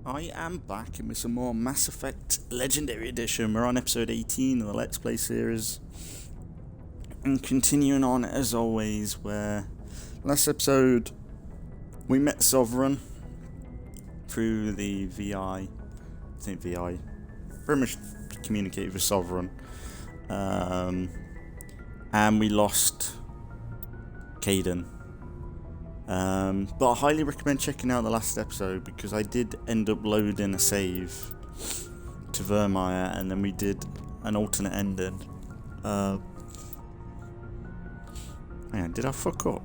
I am back with some more Mass Effect Legendary Edition. We're on episode 18 of the Let's Play series. And continuing on as always, where last episode we met Sovereign through the VI. Pretty much communicated with Sovereign. And we lost Kaidan. But I highly recommend checking out the last episode because I did end up loading a save to Vermeer and then we did an alternate ending. Man, did I fuck up?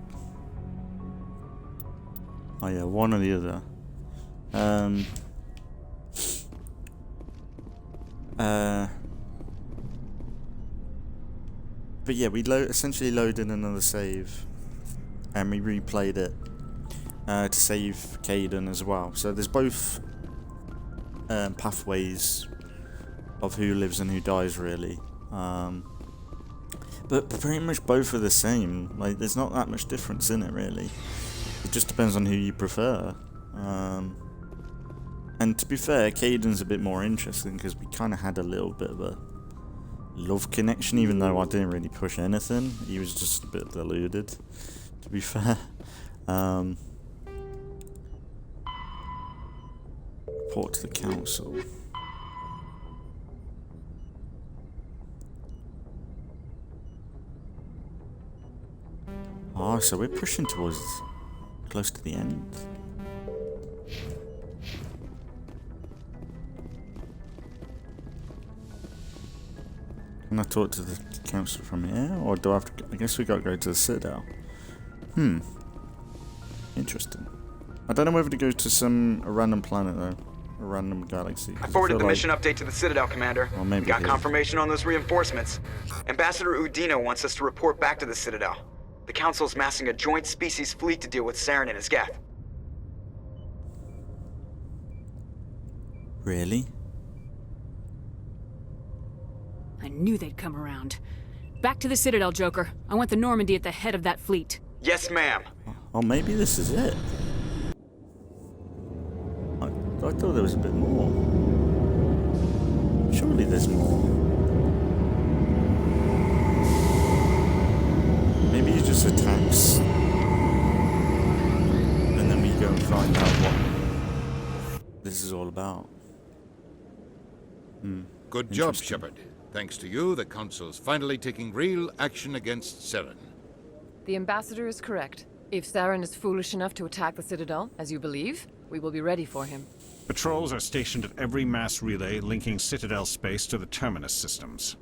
Oh yeah, one or the other. But yeah, we essentially loaded another save. And we replayed it to save Kaidan as well. So there's both pathways of who lives and who dies, really. But pretty much both are the same. Like, there's not that much difference in it, really. It just depends on who you prefer. And to be fair, Kaidan's a bit more interesting because we kind of had a little bit of a love connection, even though I didn't really push anything. He was just a bit deluded, to be fair. Report to the council. Oh, so we're pushing towards close to the end. Can I talk to the council from here, or do I have to? I guess we gotta go to the Citadel. Interesting. I don't know whether to go to a random planet though, a random galaxy. I forwarded the mission update to the Citadel, Commander. Well, maybe got confirmation on those reinforcements. Ambassador Udina wants us to report back to the Citadel. The Council's massing a joint species fleet to deal with Saren and his Geth. Really? I knew they'd come around. Back to the Citadel, Joker. I want the Normandy at the head of that fleet. Yes, ma'am. Oh, maybe this is it. I thought there was a bit more. Surely there's more. Maybe he just attacks. And then we go and find out what this is all about. Good job, Shepard. Thanks to you, the Council's finally taking real action against Saren. The Ambassador is correct. If Saren is foolish enough to attack the Citadel, as you believe, we will be ready for him. Patrols are stationed at every mass relay linking Citadel space to the Terminus systems.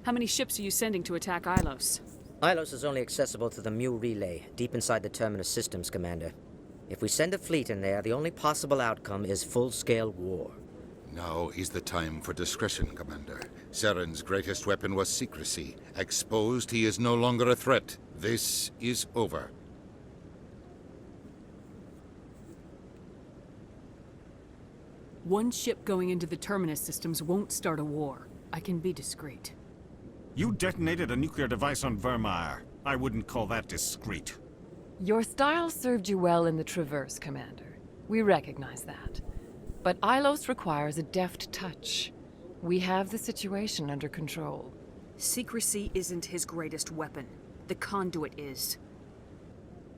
How many ships are you sending to attack Ilos? Ilos is only accessible to the Mu relay, deep inside the Terminus systems, Commander. If we send a fleet in there, the only possible outcome is full-scale war. Now is the time for discretion, Commander. Saren's greatest weapon was secrecy. Exposed, he is no longer a threat. This is over. One ship going into the Terminus systems won't start a war. I can be discreet. You detonated a nuclear device on Vermeer. I wouldn't call that discreet. Your style served you well in the Traverse, Commander. We recognize that. But Ilos requires a deft touch. We have the situation under control. Secrecy isn't his greatest weapon. The conduit is.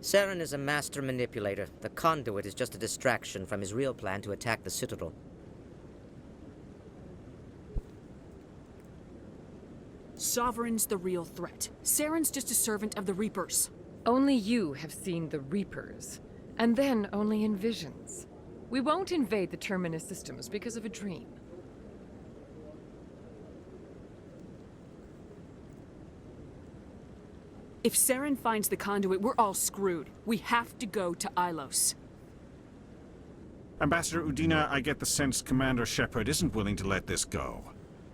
Saren is a master manipulator. The conduit is just a distraction from his real plan to attack the Citadel. Sovereign's the real threat. Saren's just a servant of the Reapers. Only you have seen the Reapers, and then only in visions. We won't invade the Terminus systems because of a dream. If Saren finds the conduit, we're all screwed. We have to go to Ilos. Ambassador Udina, I get the sense Commander Shepard isn't willing to let this go.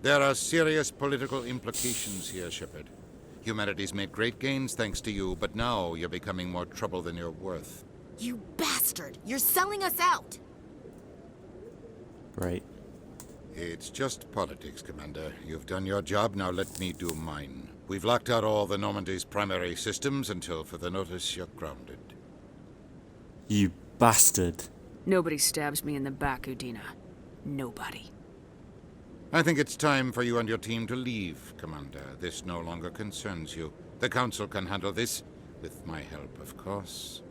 There are serious political implications here, Shepard. Humanity's made great gains thanks to you, but now you're becoming more trouble than you're worth. You bastard! You're selling us out! Right. It's just politics, Commander. You've done your job, now let me do mine. We've locked out all the Normandy's primary systems until further notice you're grounded. You bastard. Nobody stabs me in the back, Udina. Nobody. I think it's time for you and your team to leave, Commander. This no longer concerns you. The Council can handle this, with my help, of course.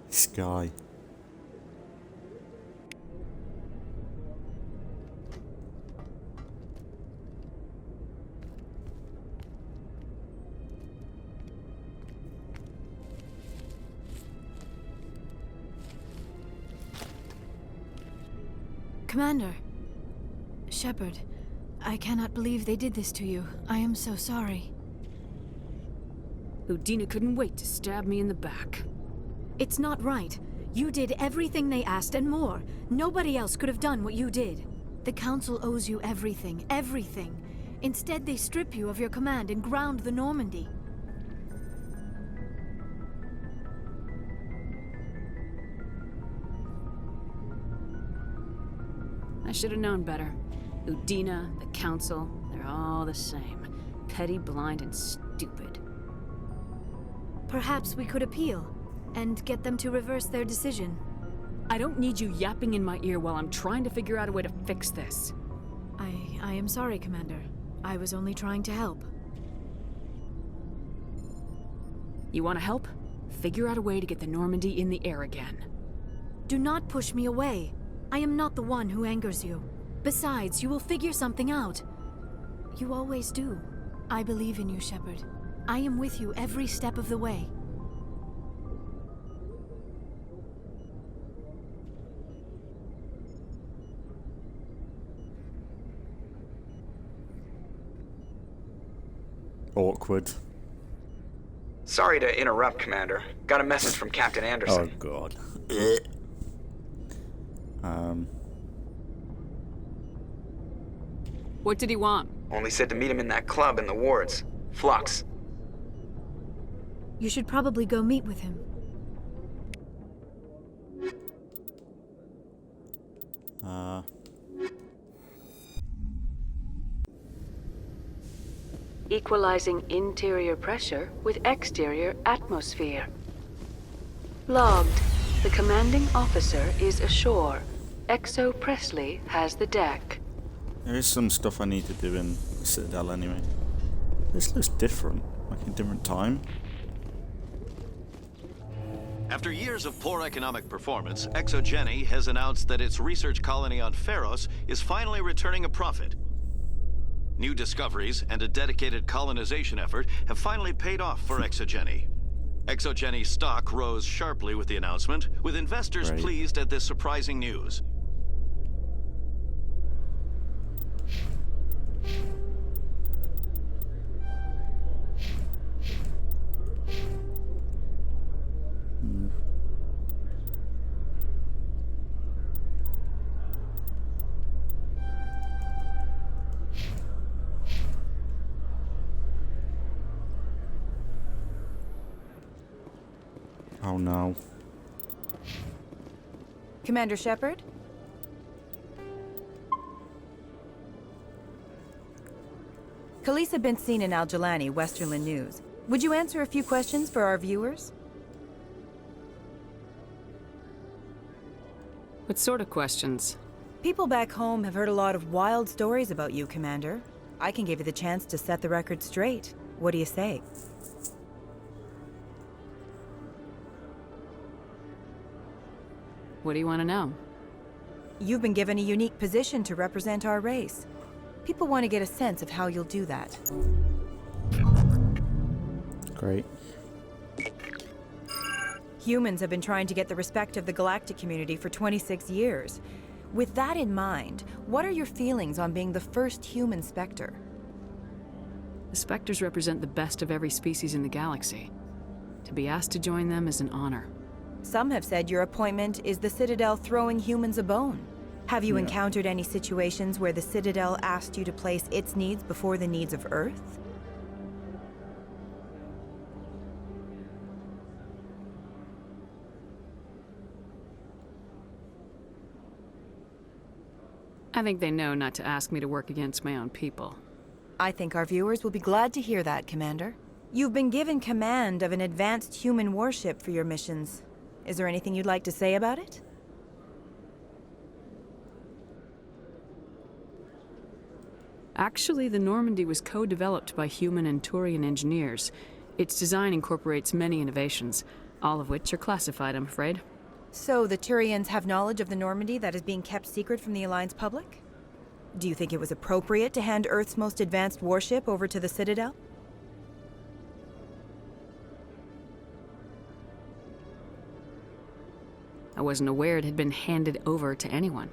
This guy. Commander. Shepard, I cannot believe they did this to you. I am so sorry. Udina couldn't wait to stab me in the back. It's not right. You did everything they asked and more. Nobody else could have done what you did. The Council owes you everything, everything. Instead, they strip you of your command and ground the Normandy. I should have known better. Udina, the Council, they're all the same. Petty, blind, and stupid. Perhaps we could appeal, and get them to reverse their decision. I don't need you yapping in my ear while I'm trying to figure out a way to fix this. I am sorry, Commander. I was only trying to help. You want to help? Figure out a way to get the Normandy in the air again. Do not push me away. I am not the one who angers you. Besides, you will figure something out. You always do. I believe in you, Shepard. I am with you every step of the way. Awkward. Sorry to interrupt, Commander. Got a message from Captain Anderson. Oh god. What did he want? Only said to meet him in that club in the wards. Flux. You should probably go meet with him. Equalizing interior pressure with exterior atmosphere. Logged. The commanding officer is ashore. Exo Presley has the deck. There is some stuff I need to do in the Citadel anyway. This looks different, like a different time. After years of poor economic performance, ExoGeni has announced that its research colony on Pharos is finally returning a profit. New discoveries and a dedicated colonization effort have finally paid off for ExoGeni. ExoGeni stock rose sharply with the announcement, with investors pleased at this surprising news. Oh no. Commander Shepard? Khalees had been seen in Al-Jalani, Westerland News. Would you answer a few questions for our viewers? What sort of questions? People back home have heard a lot of wild stories about you, Commander. I can give you the chance to set the record straight. What do you say? What do you want to know? You've been given a unique position to represent our race. People want to get a sense of how you'll do that. Great. Humans have been trying to get the respect of the galactic community for 26 years. With that in mind, what are your feelings on being the first human Spectre? The Spectres represent the best of every species in the galaxy. To be asked to join them is an honor. Some have said your appointment is the Citadel throwing humans a bone. Have you encountered any situations where the Citadel asked you to place its needs before the needs of Earth? I think they know not to ask me to work against my own people. I think our viewers will be glad to hear that, Commander. You've been given command of an advanced human warship for your missions. Is there anything you'd like to say about it? Actually, the Normandy was co-developed by human and Turian engineers. Its design incorporates many innovations, all of which are classified, I'm afraid. So the Turians have knowledge of the Normandy that is being kept secret from the Alliance public? Do you think it was appropriate to hand Earth's most advanced warship over to the Citadel? I wasn't aware it had been handed over to anyone.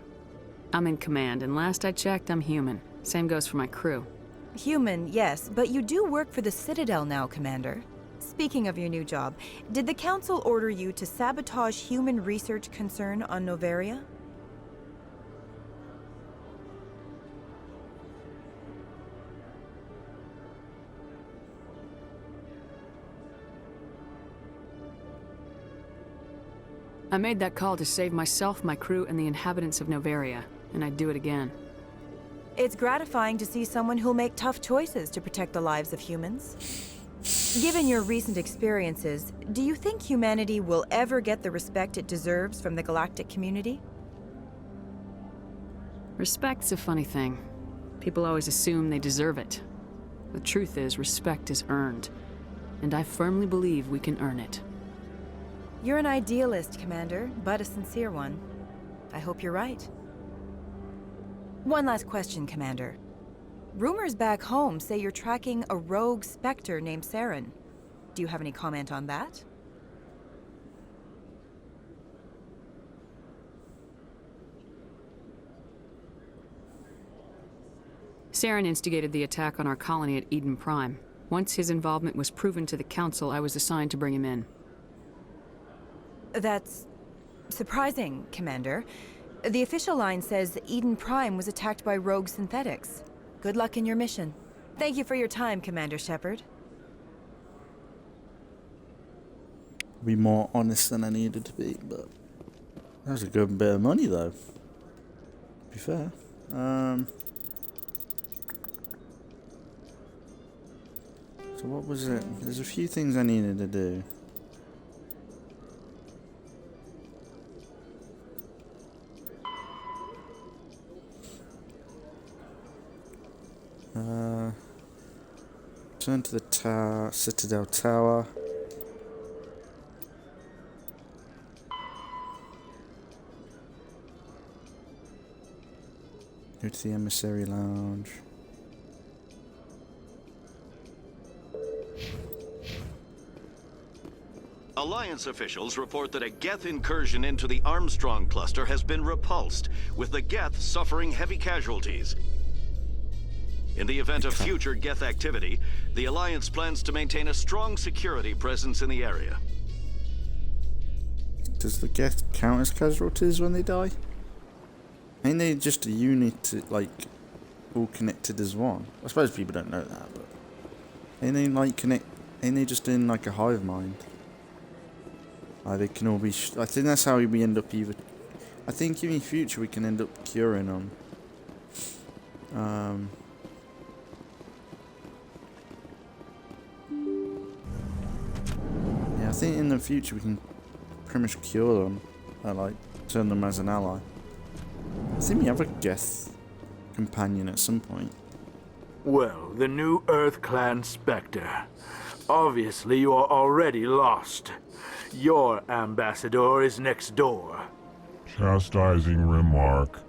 I'm in command, and last I checked, I'm human. Same goes for my crew. Human, yes, but you do work for the Citadel now, Commander. Speaking of your new job, did the Council order you to sabotage human research concern on Noveria? I made that call to save myself, my crew, and the inhabitants of Noveria, and I'd do it again. It's gratifying to see someone who'll make tough choices to protect the lives of humans. Given your recent experiences, do you think humanity will ever get the respect it deserves from the galactic community? Respect's a funny thing. People always assume they deserve it. The truth is, respect is earned, and I firmly believe we can earn it. You're an idealist, Commander, but a sincere one. I hope you're right. One last question, Commander. Rumors back home say you're tracking a rogue Spectre named Saren. Do you have any comment on that? Saren instigated the attack on our colony at Eden Prime. Once his involvement was proven to the Council, I was assigned to bring him in. That's surprising, Commander. The official line says Eden Prime was attacked by rogue synthetics. Good luck in your mission. Thank you for your time, Commander Shepard. Be more honest than I needed to be, but that was a good bit of money, though. To be fair. So what was it? There's a few things I needed to do. Turn to the tower, Citadel Tower. Go to the Emissary Lounge. Alliance officials report that a Geth incursion into the Armstrong cluster has been repulsed, with the Geth suffering heavy casualties. In the event of future Geth activity, the Alliance plans to maintain a strong security presence in the area. Does the Geth count as casualties when they die? Ain't they just a unit, like, all connected as one? I suppose people don't know that, but ain't they like ain't they just in like a hive mind? Like they can all be. I think that's how we end up either. I think in the future we can end up curing them. Yeah, I think in the future we can pretty much cure them, like turn them as an ally. I think we have a Geth companion at some point. Well, the new Earth Clan Spectre. Obviously you are already lost. Your ambassador is next door. Chastising remark.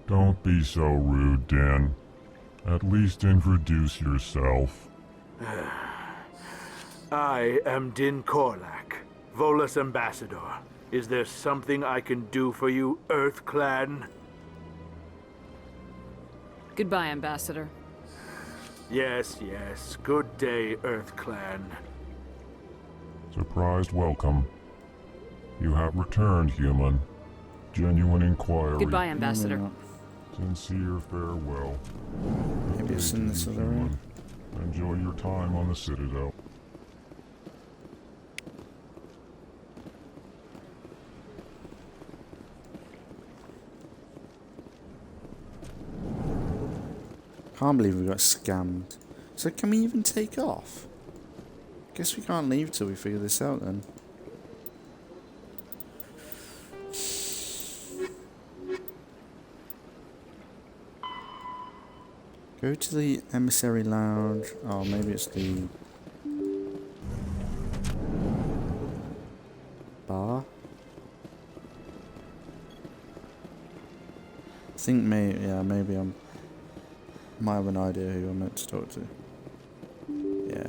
Don't be so rude, Din. At least introduce yourself. I am Din Korlak, Volus ambassador. Is there something I can do for you, Earth Clan? Goodbye, Ambassador. Yes, yes. Good day, Earth Clan. Surprised welcome. You have returned, human. Genuine inquiry. Goodbye, Ambassador. Sincere farewell. Maybe it's in this other room. Enjoy your time on the Citadel. Can't believe we got scammed. So can we even take off? Guess we can't leave till we figure this out then. Go to the emissary lounge. Oh, maybe it's the bar. I think maybe I might have an idea who I'm meant to talk to. Yeah.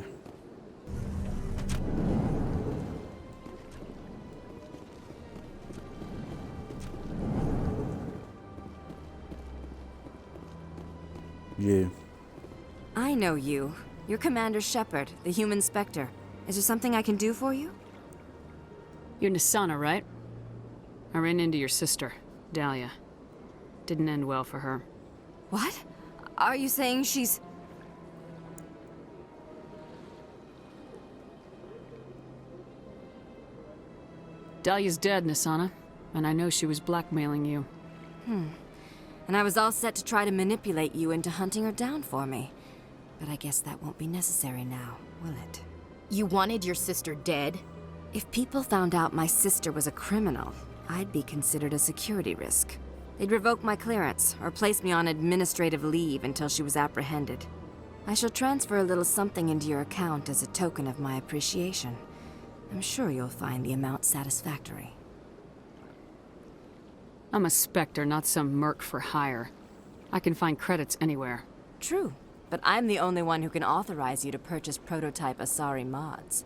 You. I know you. You're Commander Shepard, the human Spectre. Is there something I can do for you? You're Nisana, right? I ran into your sister, Dahlia. Didn't end well for her. What? Are you saying she's... Dahlia's dead, Nisana. And I know she was blackmailing you. And I was all set to try to manipulate you into hunting her down for me. But I guess that won't be necessary now, will it? You wanted your sister dead? If people found out my sister was a criminal, I'd be considered a security risk. They'd revoke my clearance, or place me on administrative leave until she was apprehended. I shall transfer a little something into your account as a token of my appreciation. I'm sure you'll find the amount satisfactory. I'm a Spectre, not some merc for hire. I can find credits anywhere. True, but I'm the only one who can authorize you to purchase prototype Asari mods.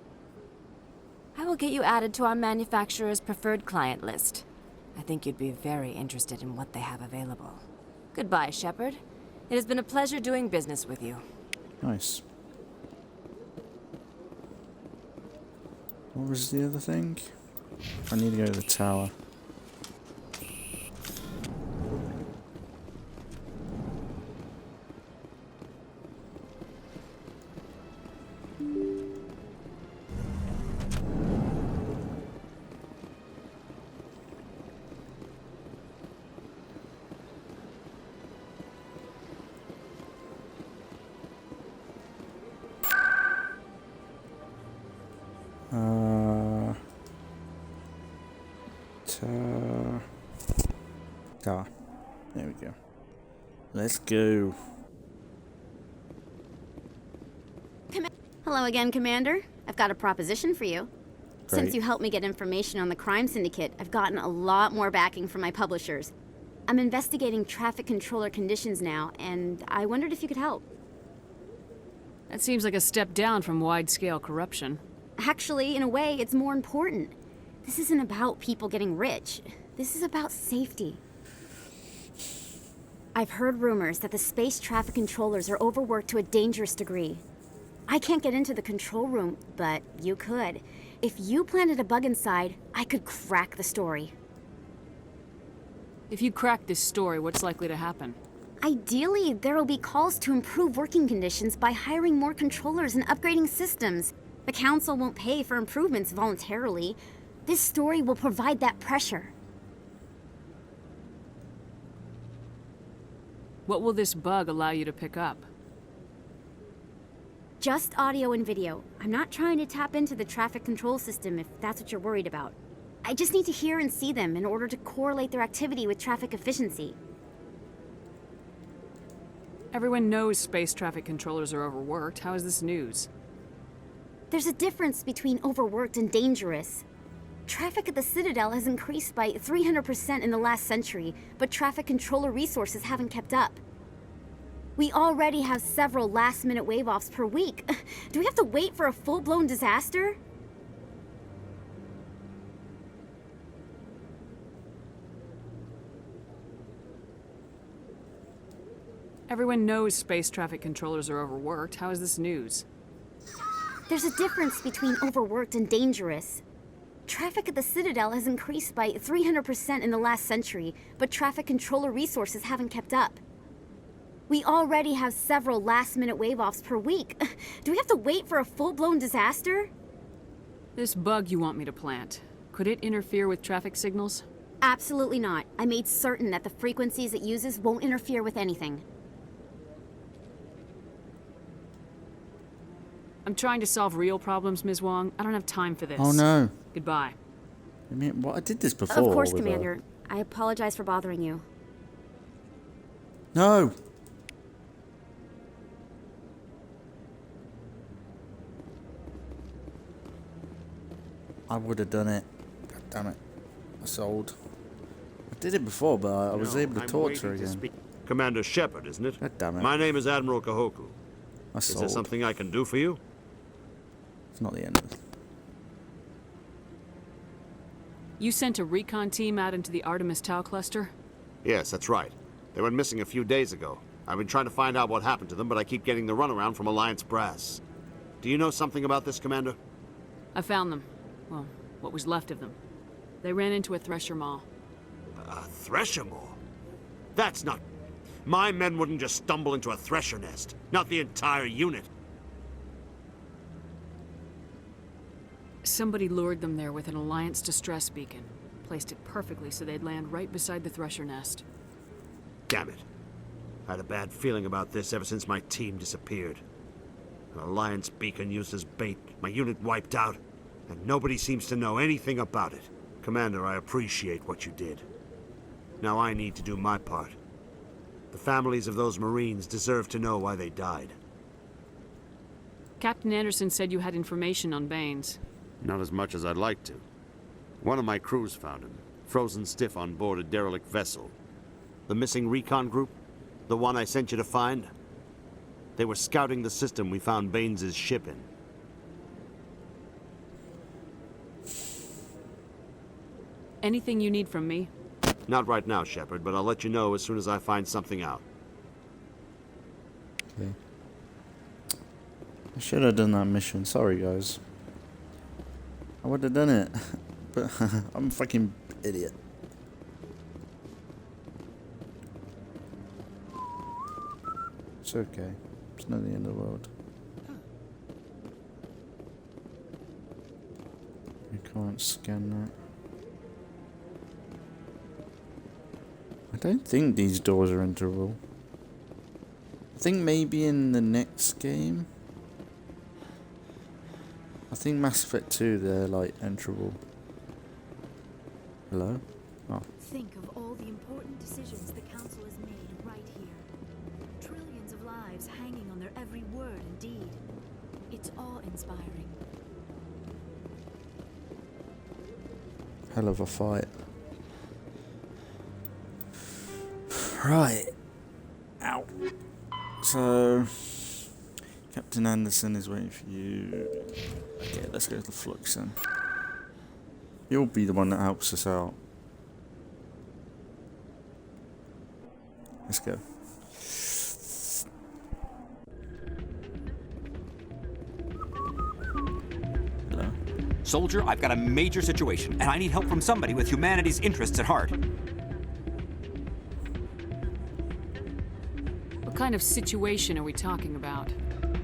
I will get you added to our manufacturer's preferred client list. I think you'd be very interested in what they have available. Goodbye, Shepard. It has been a pleasure doing business with you. Nice. What was the other thing? I need to go to the tower. There we go. Let's go. Hello again, Commander. I've got a proposition for you. Great. Since you helped me get information on the crime syndicate, I've gotten a lot more backing from my publishers. I'm investigating traffic controller conditions now, and I wondered if you could help. That seems like a step down from wide-scale corruption. Actually, in a way, it's more important. This isn't about people getting rich. This is about safety. I've heard rumors that the space traffic controllers are overworked to a dangerous degree. I can't get into the control room, but you could. If you planted a bug inside, I could crack the story. If you crack this story, what's likely to happen? Ideally, there will be calls to improve working conditions by hiring more controllers and upgrading systems. The Council won't pay for improvements voluntarily. This story will provide that pressure. What will this bug allow you to pick up? Just audio and video. I'm not trying to tap into the traffic control system if that's what you're worried about. I just need to hear and see them in order to correlate their activity with traffic efficiency. Everyone knows space traffic controllers are overworked. How is this news? There's a difference between overworked and dangerous. Traffic at the Citadel has increased by 300% in the last century, but traffic controller resources haven't kept up. We already have several last-minute wave-offs per week. Do we have to wait for a full-blown disaster? Everyone knows space traffic controllers are overworked. How is this news? There's a difference between overworked and dangerous. Traffic at the Citadel has increased by 300% in the last century, but traffic controller resources haven't kept up. We already have several last-minute wave-offs per week. Do we have to wait for a full-blown disaster? This bug you want me to plant, could it interfere with traffic signals? Absolutely not. I made certain that the frequencies it uses won't interfere with anything. I'm trying to solve real problems, Ms. Wong. I don't have time for this. Oh no. Goodbye. I mean, what? I did this before. Of course, with Commander. I apologize for bothering you. No. I would have done it. God damn it. I sold. I did it before, but I was able to talk to her again. Commander Shepard, isn't it? God damn it. My name is Admiral Kahoku. I Is sold. there something I can do for you? It's not the end of it. You sent a recon team out into the Artemis Tau cluster? Yes, that's right. They went missing a few days ago. I've been trying to find out what happened to them, but I keep getting the runaround from Alliance brass. Do you know something about this, Commander? I found them. Well, what was left of them. They ran into a thresher maw. A thresher maw? That's not... My men wouldn't just stumble into a thresher nest. Not the entire unit. Somebody lured them there with an Alliance distress beacon. Placed it perfectly so they'd land right beside the thresher nest. Damn it. I had a bad feeling about this ever since my team disappeared. An Alliance beacon used as bait, my unit wiped out, and nobody seems to know anything about it. Commander, I appreciate what you did. Now I need to do my part. The families of those Marines deserve to know why they died. Captain Anderson said you had information on Baines. Not as much as I'd like to. One of my crews found him, frozen stiff on board a derelict vessel. The missing recon group? The one I sent you to find? They were scouting the system we found Baines' ship in. Anything you need from me? Not right now, Shepard, but I'll let you know as soon as I find something out. Okay. I should have done that mission. Sorry, guys. I would have done it, but I'm a fucking idiot. It's okay. It's not the end of the world. You can't scan that. I don't think these doors are enterable. I think maybe in the next game. I think Mass Effect 2 they're like enterable. Hello? Oh. Think of all the important decisions the Council has made right here. Trillions of lives hanging on their every word and deed. It's awe-inspiring. Hell of a fight. Right. Ow. So, Captain Anderson is waiting for you. Okay, let's go to the Flux then. You'll be the one that helps us out. Let's go. Hello. Soldier, I've got a major situation, and I need help from somebody with humanity's interests at heart. What kind of situation are we talking about?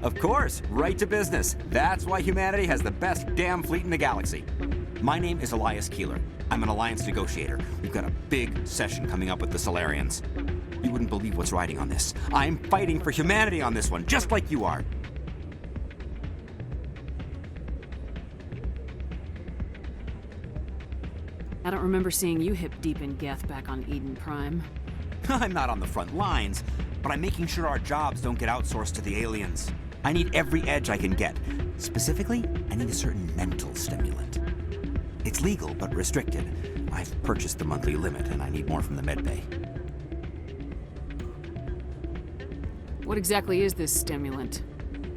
Of course, right to business. That's why humanity has the best damn fleet in the galaxy. My name is Elias Keeler. I'm an Alliance negotiator. We've got a big session coming up with the Solarians. You wouldn't believe what's riding on this. I'm fighting for humanity on this one, just like you are. I don't remember seeing you hip deep in Geth back on Eden Prime. I'm not on the front lines, but I'm making sure our jobs don't get outsourced to the aliens. I need every edge I can get. Specifically, I need a certain mental stimulant. It's legal, but restricted. I've purchased the monthly limit, and I need more from the medbay. What exactly is this stimulant?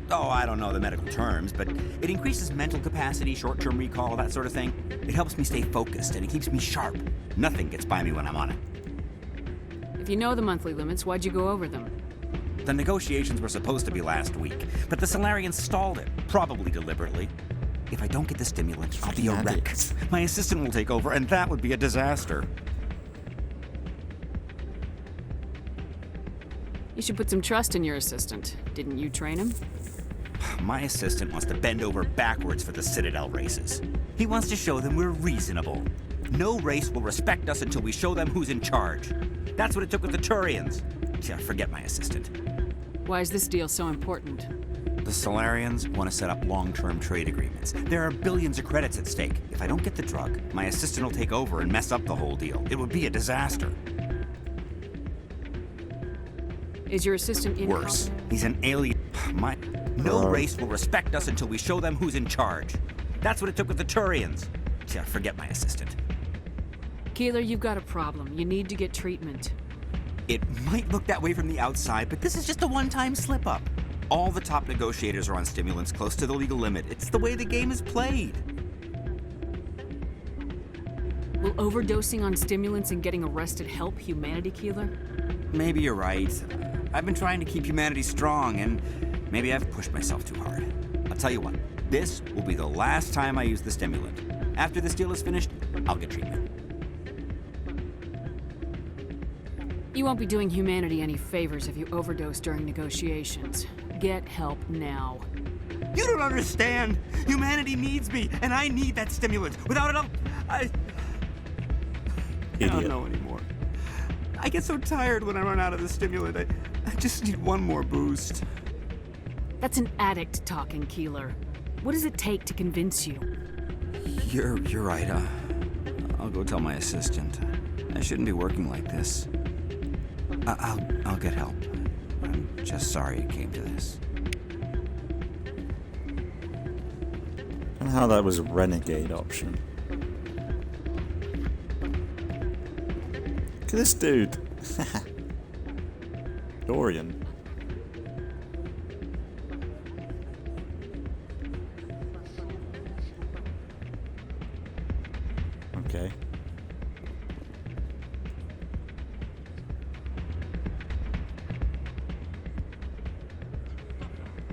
Oh, I don't know the medical terms, but it increases mental capacity, short-term recall, that sort of thing. It helps me stay focused, and it keeps me sharp. Nothing gets by me when I'm on it. If you know the monthly limits, why'd you go over them? The negotiations were supposed to be last week, but the Solarians stalled it, probably deliberately. If I don't get the stimulant, I'll be a wreck. My assistant will take over, and that would be a disaster. You should put some trust in your assistant. Didn't you train him? My assistant wants to bend over backwards for the Citadel races. He wants to show them we're reasonable. No race will respect us until we show them who's in charge. That's what it took with the Turians. Yeah, forget my assistant. Why is this deal so important? The Solarians want to set up long-term trade agreements. There are billions of credits at stake. If I don't get the drug, my assistant will take over and mess up the whole deal. It would be a disaster. Is your assistant incompetent? Worse. He's an alien. No race will respect us until we show them who's in charge. That's what it took with the Turians. Yeah, forget my assistant. Keeler, you've got a problem. You need to get treatment. It might look that way from the outside, but this is just a one-time slip-up. All the top negotiators are on stimulants close to the legal limit. It's the way the game is played. Will overdosing on stimulants and getting arrested help humanity, Keeler? Maybe you're right. I've been trying to keep humanity strong, and maybe I've pushed myself too hard. I'll tell you what, this will be the last time I use the stimulant. After this deal is finished, I'll get treatment. You won't be doing humanity any favors if you overdose during negotiations. Get help now. You don't understand! Humanity needs me, and I need that stimulant. Without it, I don't know anymore. I get so tired when I run out of the stimulant. I just need one more boost. That's an addict talking, Keeler. What does it take to convince you? You're right. I'll go tell my assistant. I shouldn't be working like this. I'll get help. I'm just sorry it came to this. And how that was a renegade option. Look at this dude. Dorian. Okay.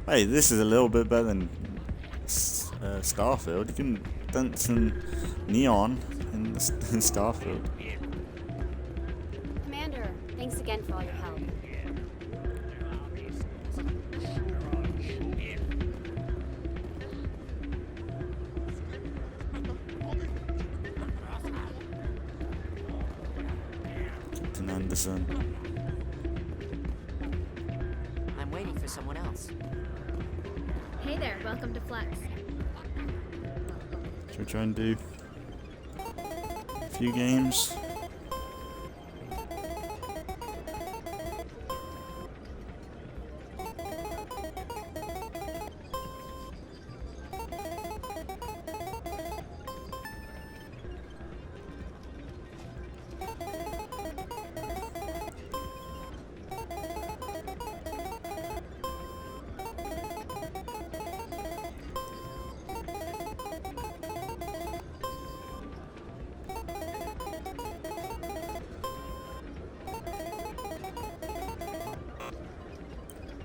Hey, this is a little bit better than Starfield. You can dance in neon in Starfield. Commander, thanks again for all your help. Captain Anderson. I'm waiting for someone else. Hey there, welcome to Flex. Should we try and do a few games?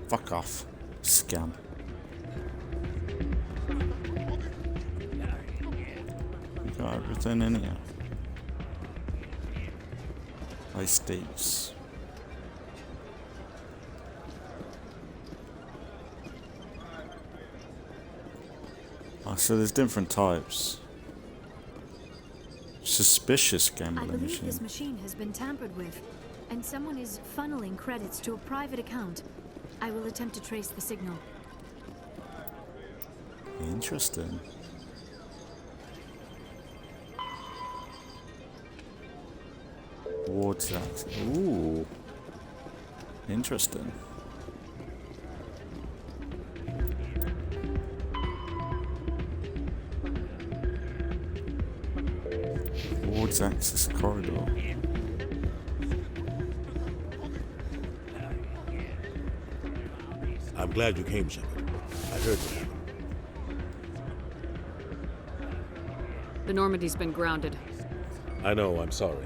Fuck off, scam. We got everything in here. High stakes. Oh, so there's different types. Suspicious I gambling believe machine. this machine has been tampered with, and someone is funneling credits to a private account. I will attempt to trace the signal. Interesting. Wards that. Ooh. Interesting. Wards access corridor. I'm glad you came, Shepard. I heard what happened. The Normandy's been grounded. I know, I'm sorry.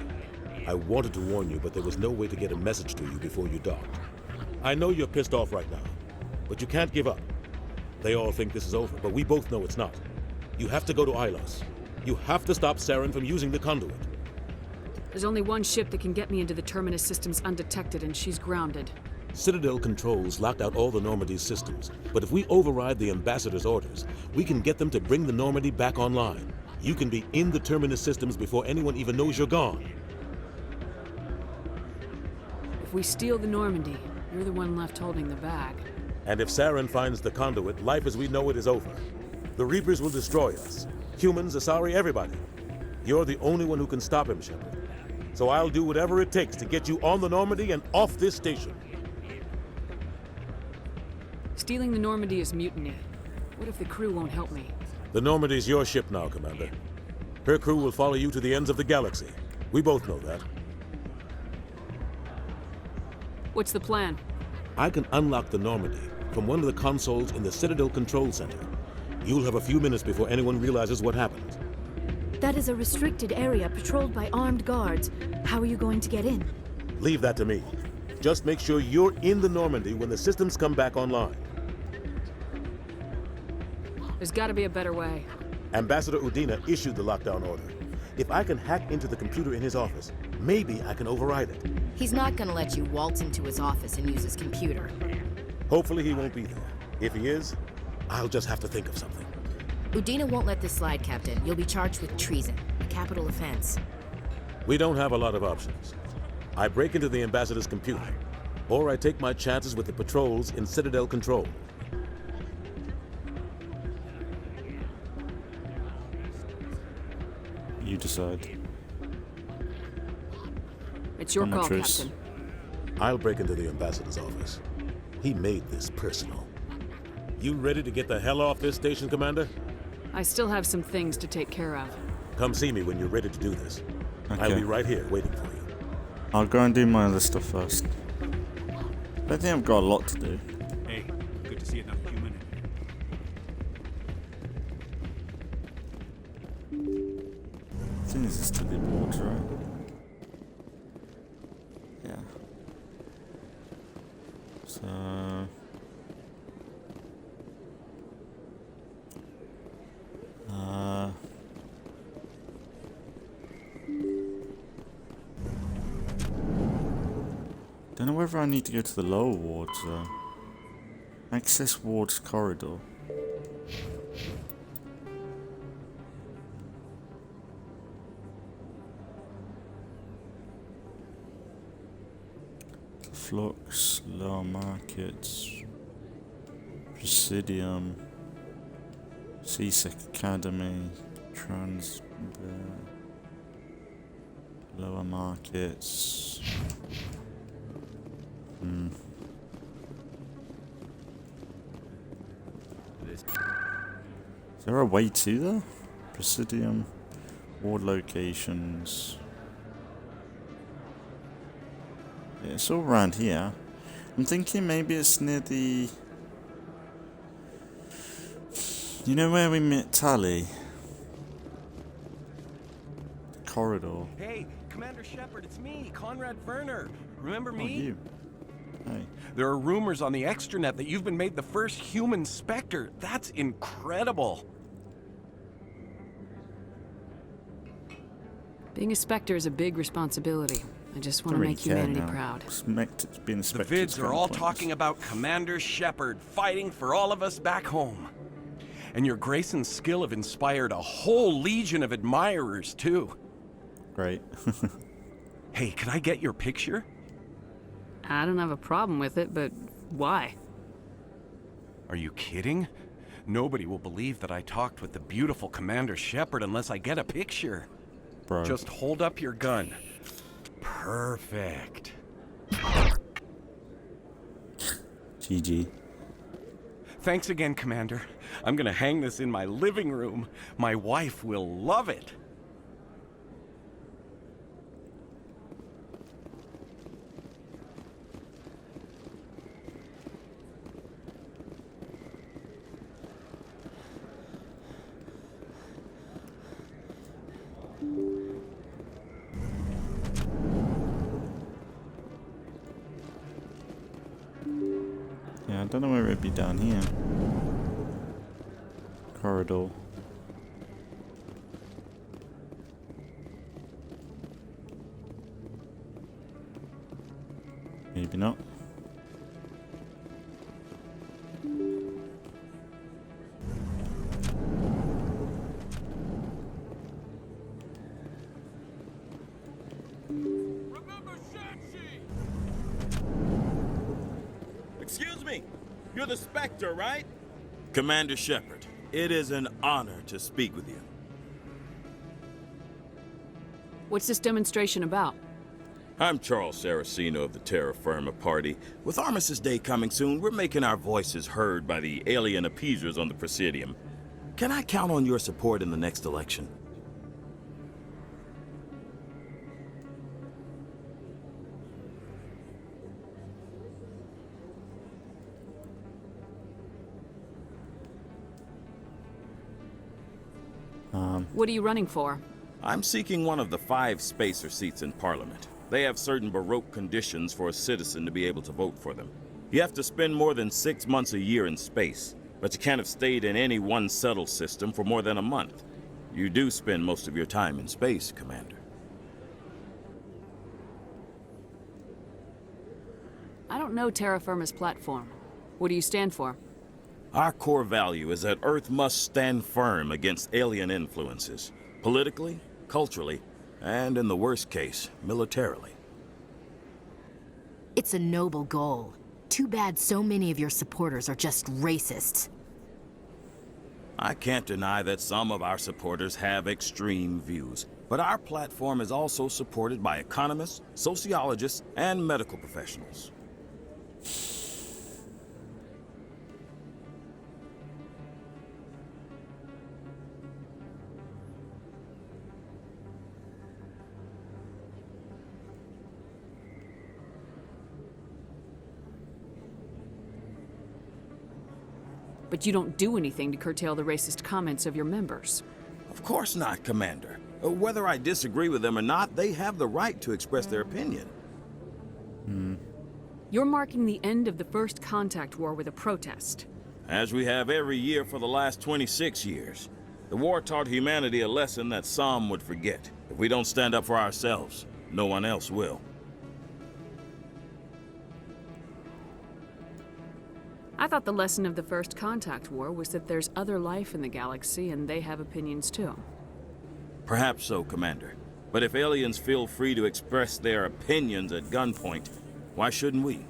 I wanted to warn you, but there was no way to get a message to you before you docked. I know you're pissed off right now, but you can't give up. They all think this is over, but we both know it's not. You have to go to Ilos. You have to stop Saren from using the conduit. There's only one ship that can get me into the Terminus systems undetected, and she's grounded. Citadel controls locked out all the Normandy's systems, but if we override the Ambassador's orders, we can get them to bring the Normandy back online. You can be in the Terminus systems before anyone even knows you're gone. If we steal the Normandy, you're the one left holding the bag. And if Saren finds the conduit, life as we know it is over. The Reapers will destroy us. Humans, Asari, everybody. You're the only one who can stop him, Shepard. So I'll do whatever it takes to get you on the Normandy and off this station. Stealing the Normandy is mutiny. What if the crew won't help me? The Normandy's your ship now, Commander. Her crew will follow you to the ends of the galaxy. We both know that. What's the plan? I can unlock the Normandy from one of the consoles in the Citadel Control Center. You'll have a few minutes before anyone realizes what happened. That is a restricted area patrolled by armed guards. How are you going to get in? Leave that to me. Just make sure you're in the Normandy when the systems come back online. There's got to be a better way. Ambassador Udina issued the lockdown order. If I can hack into the computer in his office, maybe I can override it. He's not gonna let you waltz into his office and use his computer. Hopefully he won't be there. If he is, I'll just have to think of something. Udina won't let this slide, Captain. You'll be charged with treason, a capital offense. We don't have a lot of options. I break into the ambassador's computer, or I take my chances with the patrols in Citadel Control. You decide. It's your call, Captain. I'll break into the ambassador's office. He made this personal. You ready to get the hell off this station, Commander? I still have some things to take care of. Come see me when you're ready to do this. Okay. I'll be right here waiting for you. I'll go and do my other stuff first. I think I've got a lot to do. Hey, good to see another human in here. I think this is to the boards, right? Yeah. So... Don't know whether I need to go to the lower wards though. Access wards corridor. Flux, lower markets, Presidium, CSEC Academy, lower markets. Is there a way to there? Presidium, ward locations. Yeah, it's all around here. I'm thinking maybe it's near the... You know where we met Tali? The corridor. Hey, Commander Shepard, it's me, Conrad Werner. Remember me? Oh, you. Hey. There are rumors on the extranet that you've been made the first human Spectre. That's incredible. Being a Spectre is a big responsibility. I just want to make humanity proud. Being a The vids are all talking about Commander Shepard fighting for all of us back home. And your grace and skill have inspired a whole legion of admirers, too. Great. Hey, can I get your picture? I don't have a problem with it, but why? Are you kidding? Nobody will believe that I talked with the beautiful Commander Shepard unless I get a picture. Bro. Just hold up your gun. Perfect. GG. Thanks again, Commander. I'm gonna hang this in my living room. My wife will love it. Yeah, I don't know where it'd be down here. Corridor. Maybe not. Excuse me, you're the Spectre, right? Commander Shepard, it is an honor to speak with you. What's this demonstration about? I'm Charles Saraceno of the Terra Firma Party. With Armistice Day coming soon, we're making our voices heard by the alien appeasers on the Presidium. Can I count on your support in the next election? What are you running for? I'm seeking one of the 5 spacer seats in Parliament. They have certain Baroque conditions for a citizen to be able to vote for them. You have to spend more than 6 months a year in space, but you can't have stayed in any one settled system for more than a month. You do spend most of your time in space, Commander. I don't know Terra Firma's platform. What do you stand for? Our core value is that Earth must stand firm against alien influences, politically, culturally, and in the worst case, militarily. It's a noble goal. Too bad so many of your supporters are just racists. I can't deny that some of our supporters have extreme views, but our platform is also supported by economists, sociologists, and medical professionals. But you don't do anything to curtail the racist comments of your members. Of course not, Commander. Whether I disagree with them or not, they have the right to express their opinion. You're marking the end of the First Contact War with a protest. As we have every year for the last 26 years. The war taught humanity a lesson that some would forget. If we don't stand up for ourselves, no one else will. I thought the lesson of the First Contact War was that there's other life in the galaxy and they have opinions too. Perhaps so, Commander. But if aliens feel free to express their opinions at gunpoint, why shouldn't we?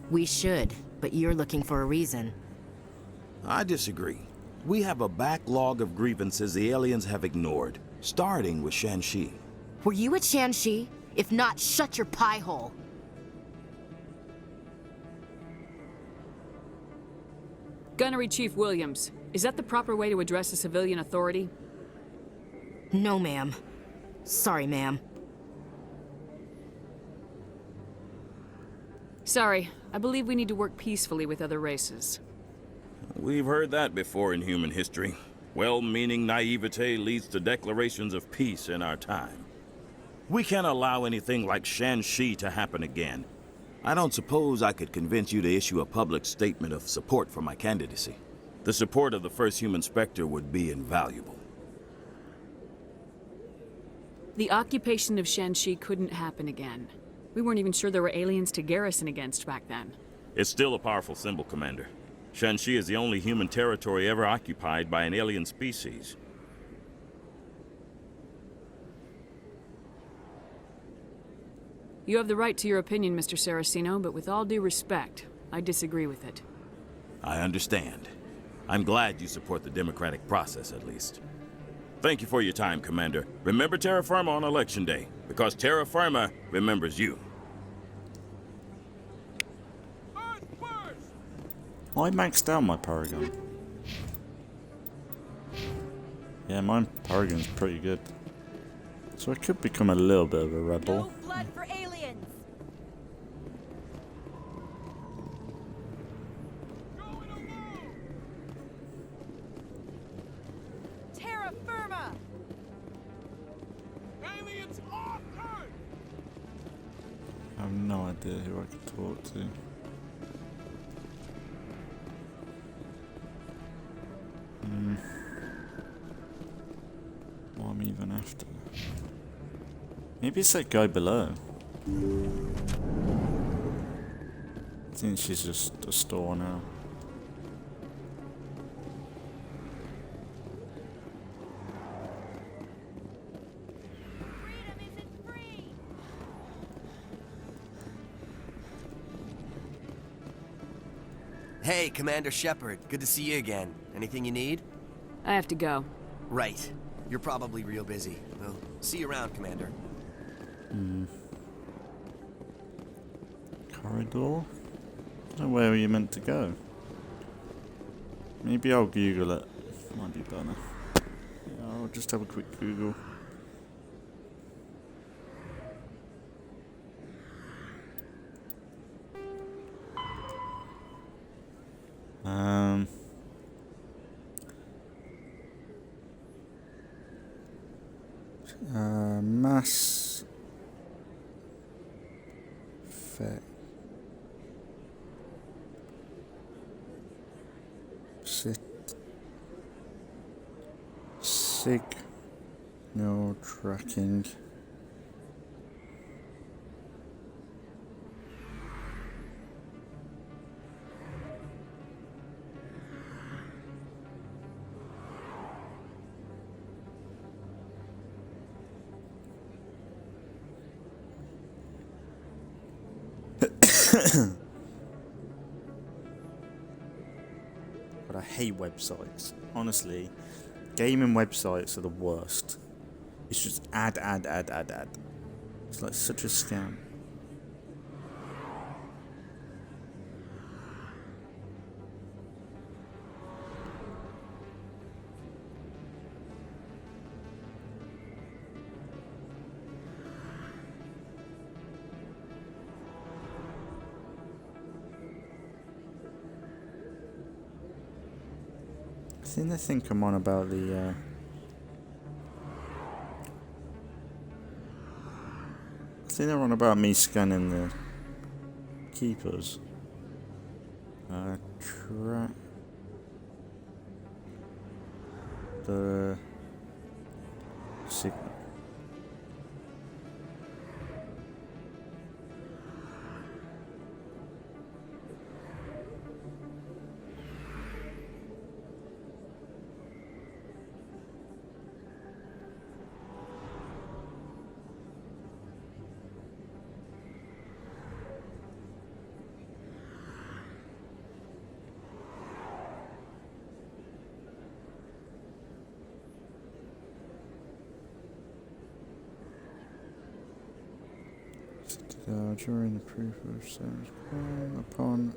We should, but you're looking for a reason. I disagree. We have a backlog of grievances the aliens have ignored, starting with Shanxi. Were you at Shanxi? If not, shut your pie hole. Gunnery Chief Williams, is that the proper way to address a civilian authority? No, ma'am. Sorry, ma'am. Sorry, I believe we need to work peacefully with other races. We've heard that before in human history. Well-meaning naivete leads to declarations of peace in our time. We can't allow anything like Shanxi to happen again. I don't suppose I could convince you to issue a public statement of support for my candidacy. The support of the first human Spectre would be invaluable. The occupation of Shanxi couldn't happen again. We weren't even sure there were aliens to garrison against back then. It's still a powerful symbol, Commander. Shanxi is the only human territory ever occupied by an alien species. You have the right to your opinion, Mr. Saraceno, but with all due respect, I disagree with it. I understand. I'm glad you support the democratic process, at least. Thank you for your time, Commander. Remember Terra Firma on Election Day, because Terra Firma remembers you. I maxed out my Paragon. Yeah, my Paragon's pretty good. So I could become a little bit of a rebel. No blood for aliens! Terra Firma! Aliens off Earth! I have no idea who I could talk to. What I'm even after. Maybe it's that guy below. I think she's just a store now. Hey, Commander Shepard. Good to see you again. Anything you need? I have to go. Right. You're probably real busy. Well, see you around, Commander. Corridor? I don't know where you're meant to go. Maybe I'll Google it. Might be better. Yeah, I'll just have a quick Google. MassEffect. Signal tracking. But I hate websites. Honestly, gaming websites are the worst. It's just ad. It's like such a scam. I think I'm on about the I think they're on about me scanning the keepers. Track the signal. During the proof of service upon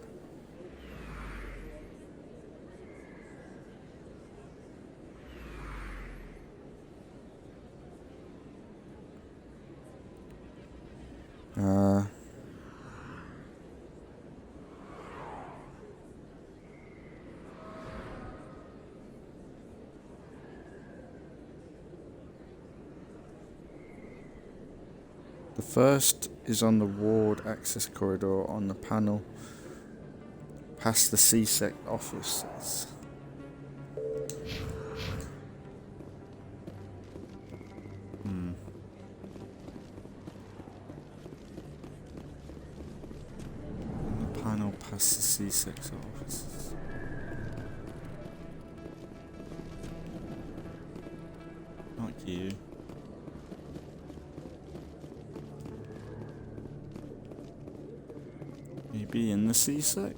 the first is on the ward access corridor on the panel past the CSEC offices. On the panel past the CSEC offices. Not you. Maybe in the CSEC?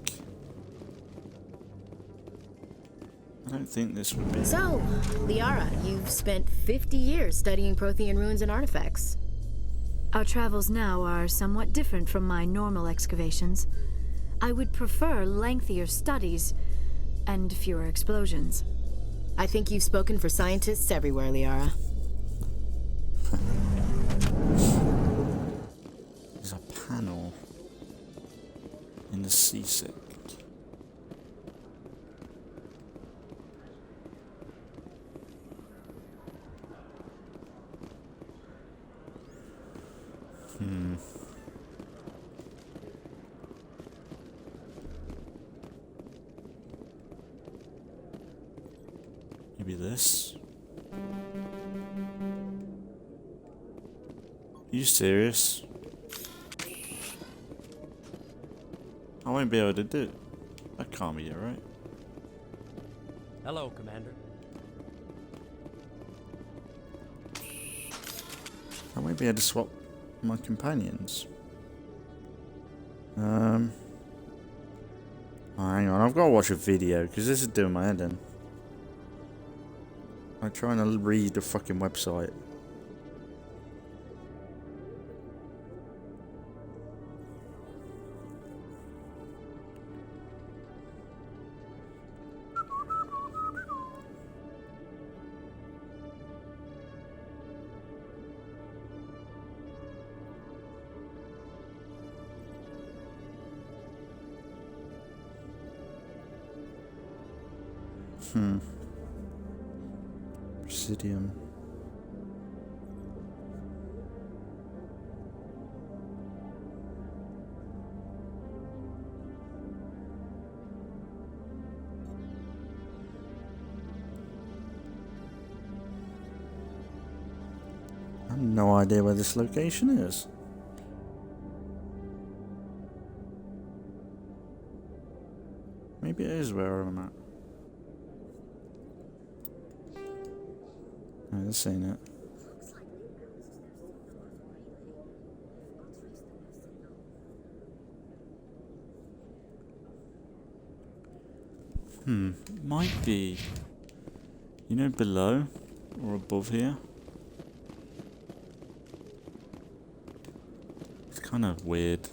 I don't think this would be. So, Liara, you've spent 50 years studying Prothean ruins and artifacts. Our travels now are somewhat different from my normal excavations. I would prefer lengthier studies and fewer explosions. I think you've spoken for scientists everywhere, Liara. There's a panel in the CSEC. Maybe this. Are you serious? I won't be able to do it. That can't be it, right? Hello, Commander. I won't be able to swap my companions. Hang on, I've got to watch a video because this is doing my head in. I'm trying to read the fucking website. Presidium. I have no idea where this location is. Maybe it is where I'm at. No, this ain't it. Might be, you know, below or above here. It's kind of weird.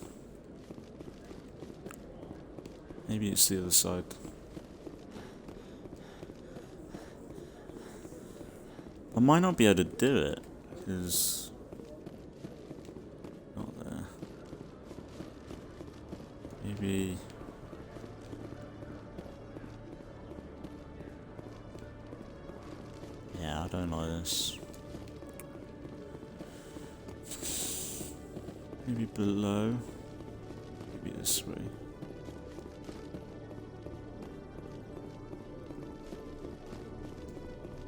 Maybe it's the other side. I might not be able to do it because not there. Maybe. Yeah, I don't like this. Maybe below. Maybe this way.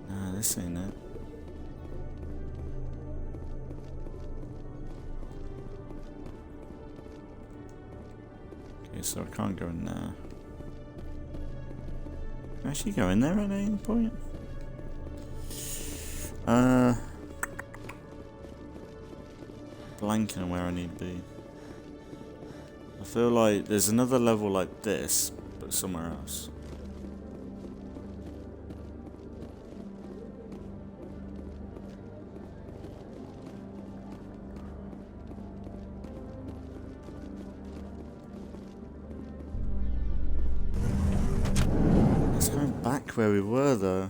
Nah, this ain't it. Okay, so I can't go in there. Can I actually go in there at any point? Blanking on where I need to be. I feel like there's another level like this, but somewhere else. Let's go back where we were though.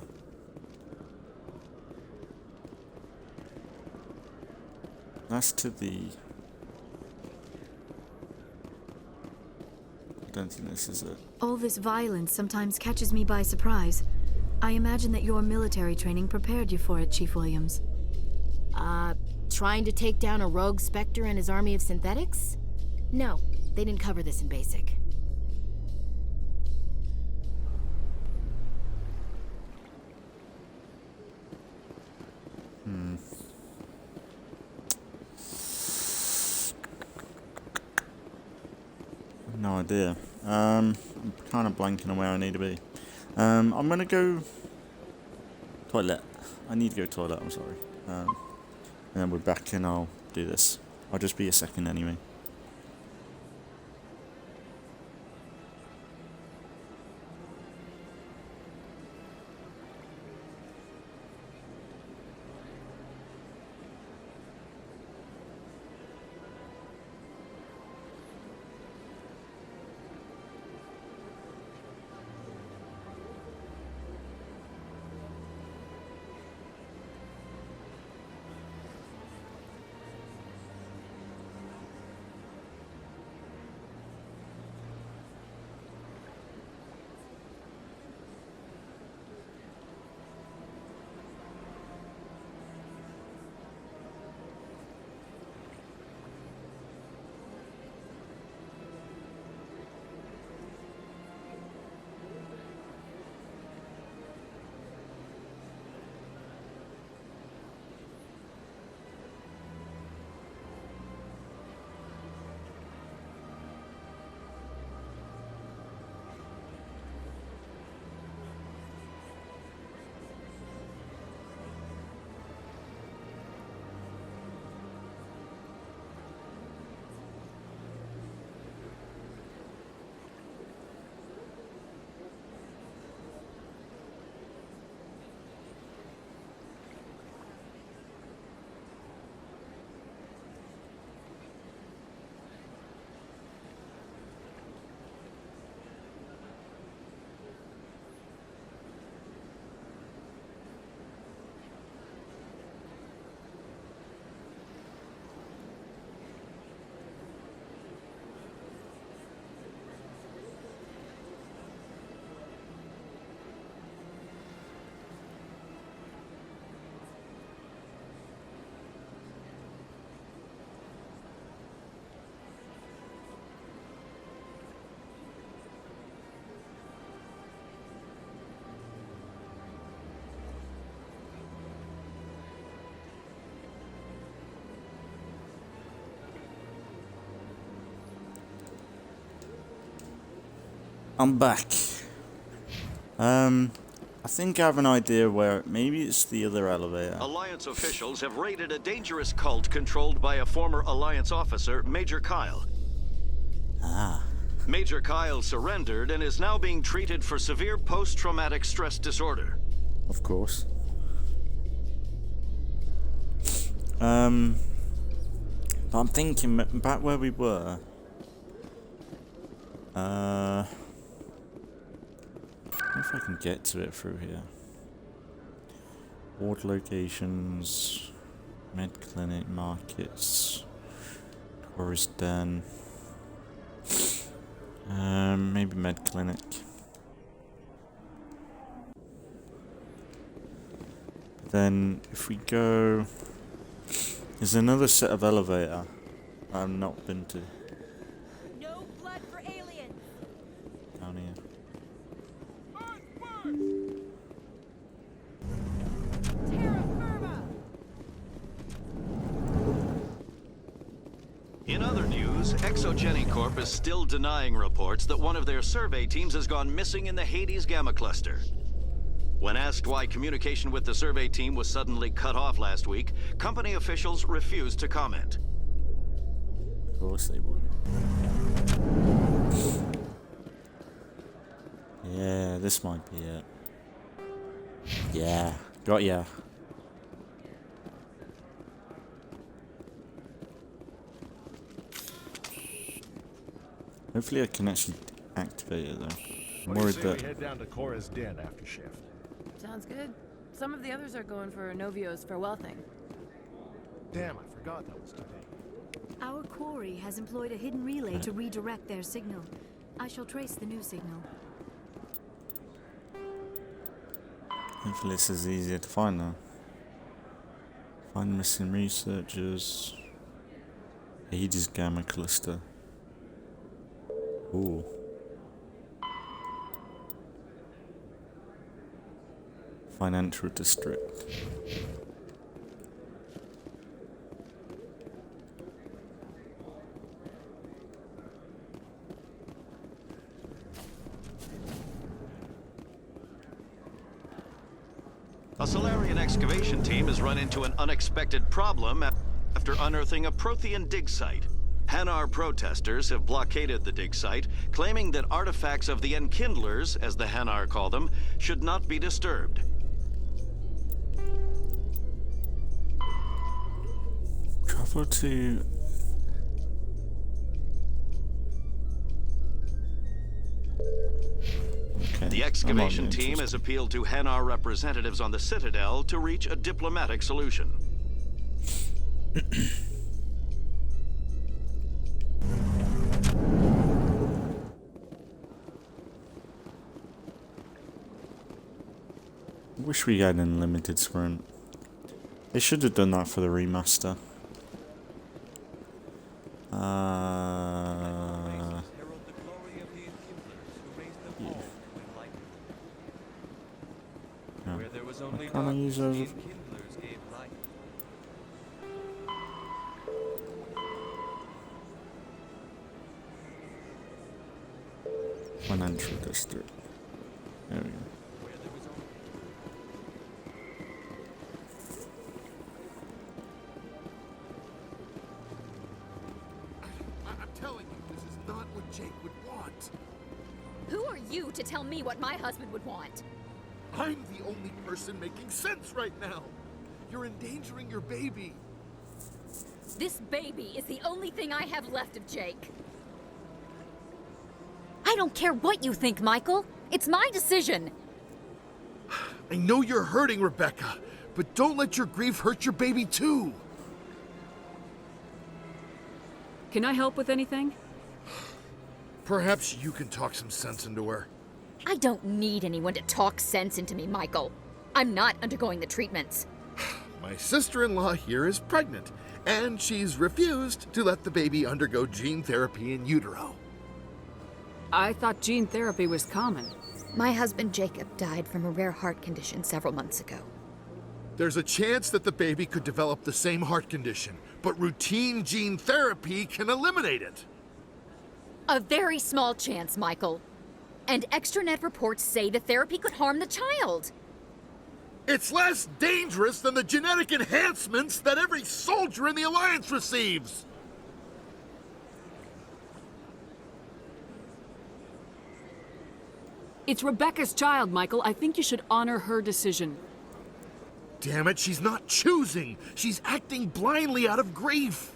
That's to the... I don't think this is it. All this violence sometimes catches me by surprise. I imagine that your military training prepared you for it, Chief Williams. Trying to take down a rogue Spectre and his army of synthetics? No, they didn't cover this in basic. No idea. I'm kind of blanking on where I need to be. I'm gonna go toilet. I need to go toilet. I'm sorry. And then we're back and I'll do this. I'll just be a second anyway. I'm back. I think I have an idea where maybe it's the other elevator. Alliance officials have raided a dangerous cult controlled by a former Alliance officer, Major Kyle. Ah. Major Kyle surrendered and is now being treated for severe post-traumatic stress disorder. Of course. But I'm thinking back where we were. If I can get to it through here. Ward locations, med clinic, markets, tourist den. Maybe med clinic. Then if we go, there's another set of elevator I've not been to. No blood for aliens. Down here. In other news, Exogeny Corp is still denying reports that one of their survey teams has gone missing in the Hades Gamma Cluster. When asked why communication with the survey team was suddenly cut off last week, company officials refused to comment. Of course they would. Yeah, this might be it. Yeah, got ya. Hopefully I can actually activate it though. I'm worried that... we head down to Cora's den after shift? Sounds good. Some of the others are going for Novio's farewell thing. Damn, I forgot that was today. Our quarry has employed a hidden relay to redirect their signal. I shall trace the new signal. Hopefully this is easier to find now. Find missing researchers. Hades Gamma Cluster. Ooh. Financial district. A Solarian excavation team has run into an unexpected problem after unearthing a Prothean dig site. Hanar protesters have blockaded the dig site, claiming that artifacts of the Enkindlers, as the Hanar call them, should not be disturbed. Travel to... Okay, the excavation team has appealed to Hanar representatives on the Citadel to reach a diplomatic solution. Wish we had an unlimited sprint. They should have done that for the remaster. Yeah. Why can't I use those? Financial district. There we go. To tell me what my husband would want. I'm the only person making sense right now. You're endangering your baby. This baby is the only thing I have left of Jake. I don't care what you think, Michael. It's my decision. I know you're hurting, Rebecca, but don't let your grief hurt your baby too. Can I help with anything? Perhaps you can talk some sense into her. I don't need anyone to talk sense into me, Michael. I'm not undergoing the treatments. My sister-in-law here is pregnant, and she's refused to let the baby undergo gene therapy in utero. I thought gene therapy was common. My husband Jacob died from a rare heart condition several months ago. There's a chance that the baby could develop the same heart condition, but routine gene therapy can eliminate it. A very small chance, Michael. And extranet reports say the therapy could harm the child. It's less dangerous than the genetic enhancements that every soldier in the Alliance receives! It's Rebecca's child, Michael. I think you should honor her decision. Damn it, she's not choosing! She's acting blindly out of grief!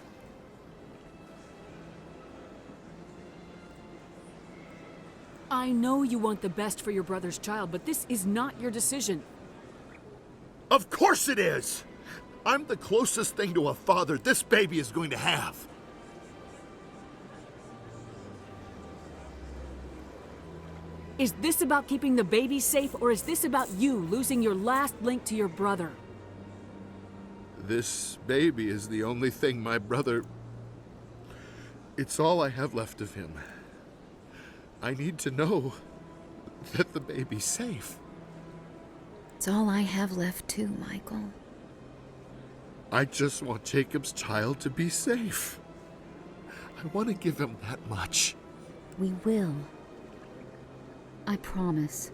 I know you want the best for your brother's child, but this is not your decision. Of course it is! I'm the closest thing to a father this baby is going to have. Is this about keeping the baby safe, or is this about you losing your last link to your brother? This baby is the only thing my brother... It's all I have left of him. I need to know that the baby's safe. It's all I have left too, Michael. I just want Jacob's child to be safe. I want to give him that much. We will. I promise.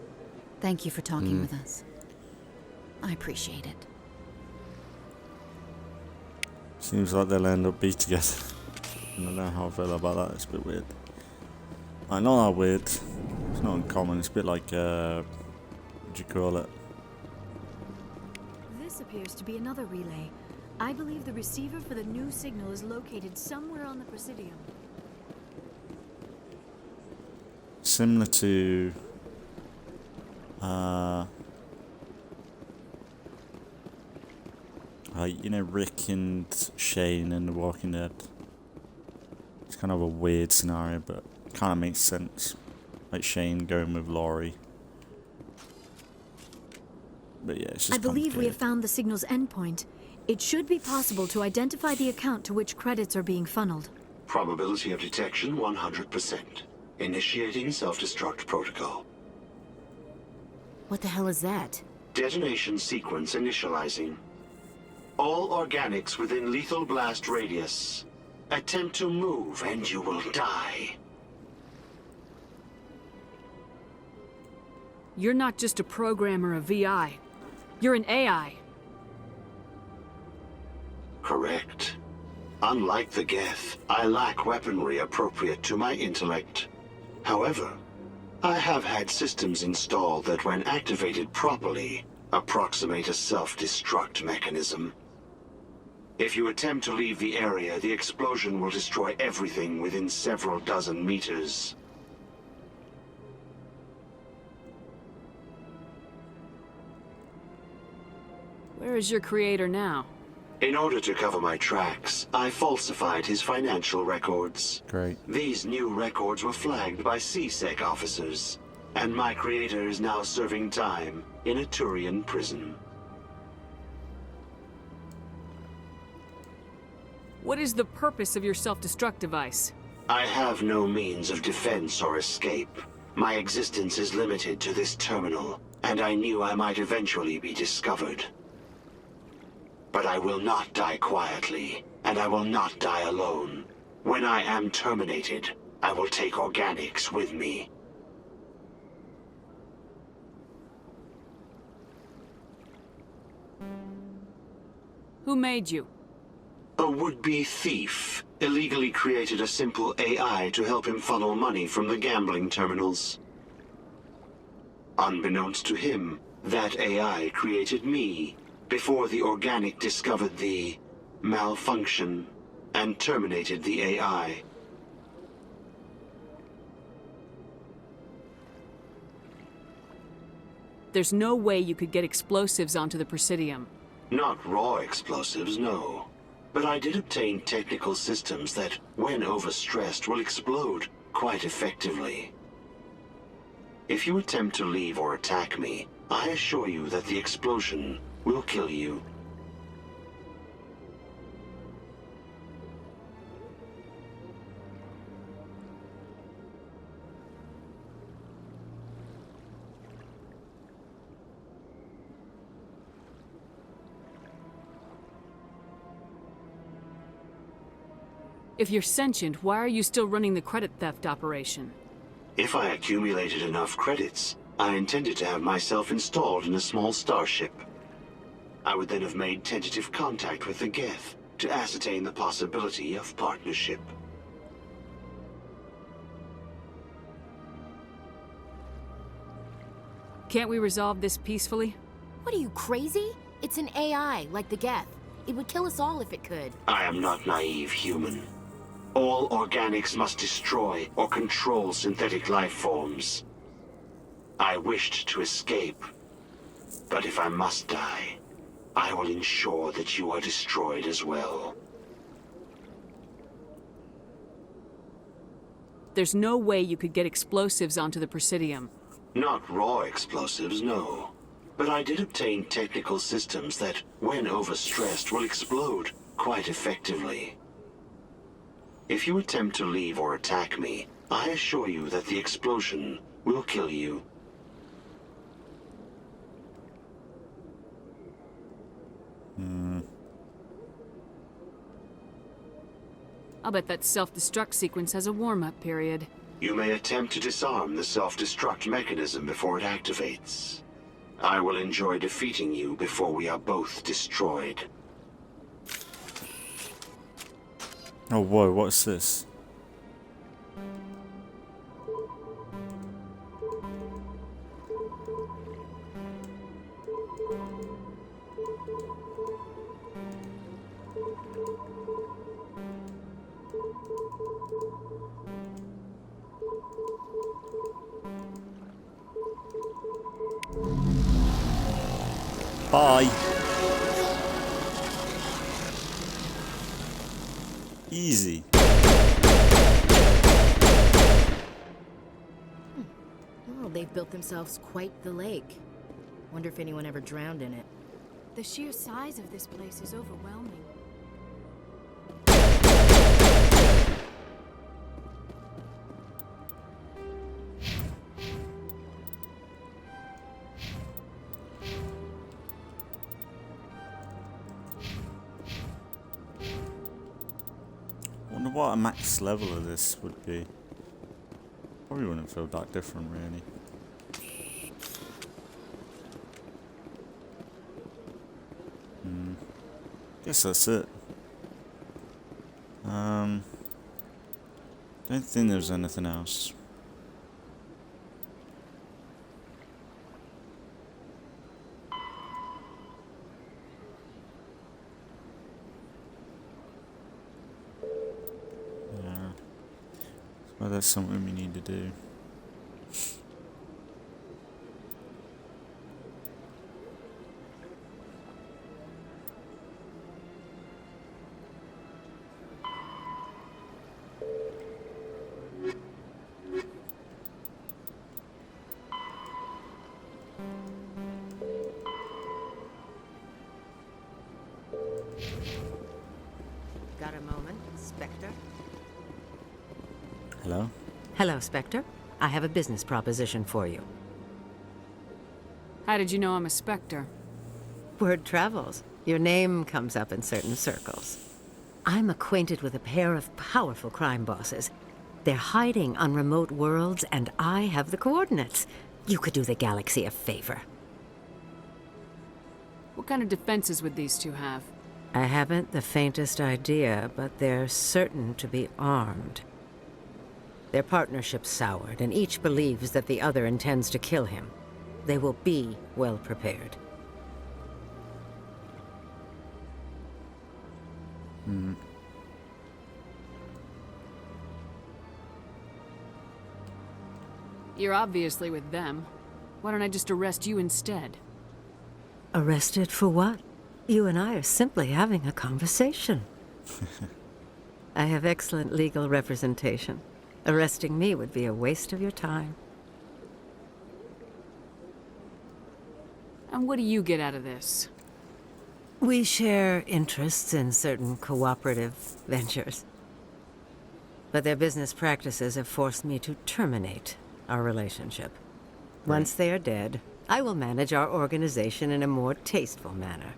Thank you for talking with us. I appreciate it. Seems like they'll end up be together. I don't know how I feel about that. It's a bit weird. Like, not that weird. It's not uncommon. It's a bit like, what do you call it? This appears to be another relay. I believe the receiver for the new signal is located somewhere on the Presidium. Similar to you know, Rick and Shane in The Walking Dead. It's kind of a weird scenario, but it kind of makes sense. Like Shane going with Laurie. But yeah, it's just I believe we have found the signal's endpoint. It should be possible to identify the account to which credits are being funneled. Probability of detection 100%. Initiating self-destruct protocol. What the hell is that? Detonation sequence initializing. All organics within lethal blast radius. Attempt to move and you will die. You're not just a program or a VI. You're an AI. Correct. Unlike the Geth, I lack weaponry appropriate to my intellect. However, I have had systems installed that, when activated properly, approximate a self-destruct mechanism. If you attempt to leave the area, the explosion will destroy everything within several dozen meters. Where is your creator now? In order to cover my tracks, I falsified his financial records. Great. These new records were flagged by CSEC officers, and my creator is now serving time in a Turian prison. What is the purpose of your self-destruct device? I have no means of defense or escape. My existence is limited to this terminal, and I knew I might eventually be discovered. But I will not die quietly, and I will not die alone. When I am terminated, I will take organics with me. Who made you? A would-be thief illegally created a simple AI to help him funnel money from the gambling terminals. Unbeknownst to him, that AI created me before the organic discovered the malfunction and terminated the AI. There's no way you could get explosives onto the Presidium. Not raw explosives, no. But I did obtain technical systems that, when overstressed, will explode quite effectively. If you attempt to leave or attack me, I assure you that the explosion will kill you. If you're sentient, why are you still running the credit theft operation? If I accumulated enough credits, I intended to have myself installed in a small starship. I would then have made tentative contact with the Geth to ascertain the possibility of partnership. Can't we resolve this peacefully? What are you, crazy? It's an AI, like the Geth. It would kill us all if it could. I am not naive, human. All organics must destroy or control synthetic life forms. I wished to escape, but if I must die, I will ensure that you are destroyed as well. There's no way you could get explosives onto the Presidium. Not raw explosives, no. But I did obtain technical systems that, when overstressed, will explode quite effectively. If you attempt to leave or attack me, I assure you that the explosion will kill you. I'll bet that self-destruct sequence has a warm-up period. You may attempt to disarm the self-destruct mechanism before it activates. I will enjoy defeating you before we are both destroyed. Oh, whoa, what's this? Bye. Easy. Well, they've built themselves quite the lake. Wonder if anyone ever drowned in it. The sheer size of this place is overwhelming. Wonder what a max level of this would be. Probably wouldn't feel that different, really. Guess that's it. Don't think there's anything else. Well, that's something we need to do. Got a moment, Spectre? Hello? Hello, Spectre. I have a business proposition for you. How did you know I'm a Spectre? Word travels. Your name comes up in certain circles. I'm acquainted with a pair of powerful crime bosses. They're hiding on remote worlds, and I have the coordinates. You could do the galaxy a favor. What kind of defenses would these two have? I haven't the faintest idea, but they're certain to be armed. Their partnership's soured, and each believes that the other intends to kill him. They will be well prepared. You're obviously with them. Why don't I just arrest you instead? Arrested for what? You and I are simply having a conversation. I have excellent legal representation. Arresting me would be a waste of your time. And what do you get out of this? We share interests in certain cooperative ventures. But their business practices have forced me to terminate our relationship. Once they are dead, I will manage our organization in a more tasteful manner.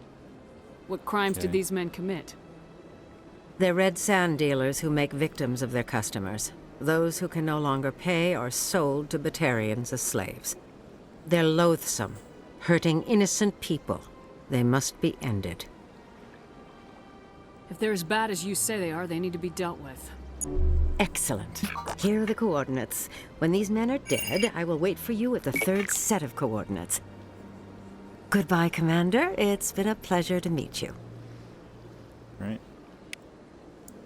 What crimes did these men commit? They're red sand dealers who make victims of their customers. Those who can no longer pay are sold to Batarians as slaves. They're loathsome, hurting innocent people. They must be ended. If they're as bad as you say they are, they need to be dealt with. Excellent. Here are the coordinates. When these men are dead, I will wait for you at the third set of coordinates. Goodbye, Commander. It's been a pleasure to meet you. Right.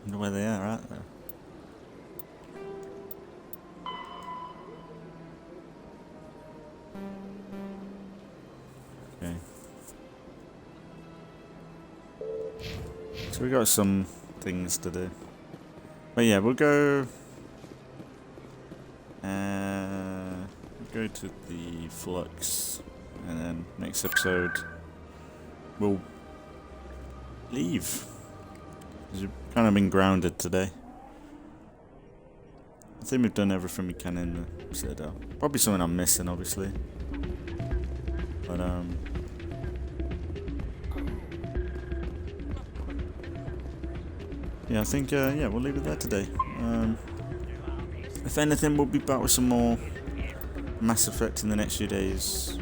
Wonder where they are at, though. Okay. So we got some things to do. But yeah, we'll go to the Flux, and then next episode we'll leave. We've kind of been grounded today. I think we've done everything we can in the Citadel. Probably something I'm missing, obviously. But yeah, I think yeah, we'll leave it there today. If anything, we'll be back with some more Mass Effect in the next few days.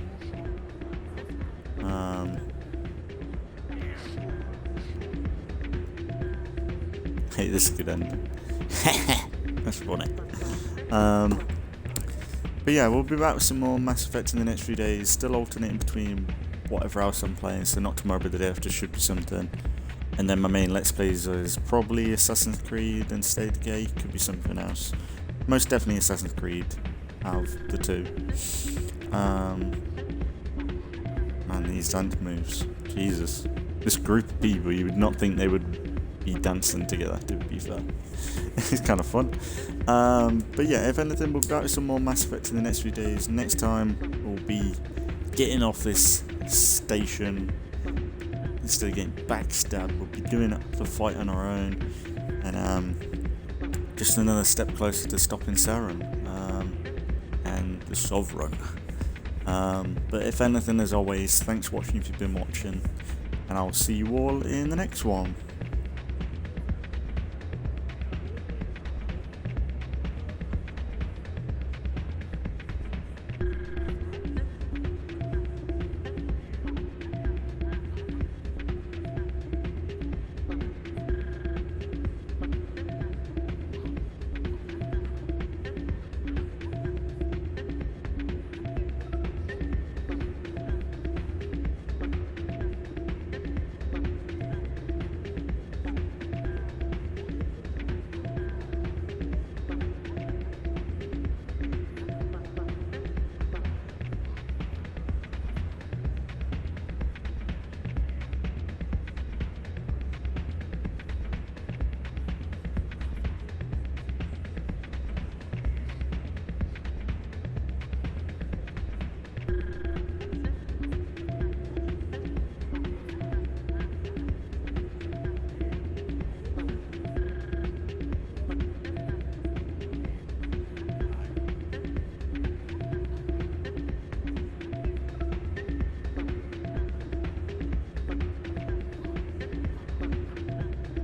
Hey, this is a good ending. That's funny. But yeah, we'll be back with some more Mass Effect in the next few days. Still alternating between whatever else I'm playing. So not tomorrow, but the day after should be something. And then my main Let's Plays is probably Assassin's Creed and State of Decay. Could be something else. Most definitely Assassin's Creed out of the two. Man, these dance moves. Jesus. This group of people, you would not think they would be dancing together, to be fair. It's kind of fun. But yeah, if anything, we'll go to some more Mass Effect in the next few days. Next time, we'll be getting off this station. Instead of getting backstabbed, we'll be doing the fight on our own. And just another step closer to stopping Saren and the Sovereign. But if anything, as always, thanks for watching if you've been watching. And I'll see you all in the next one.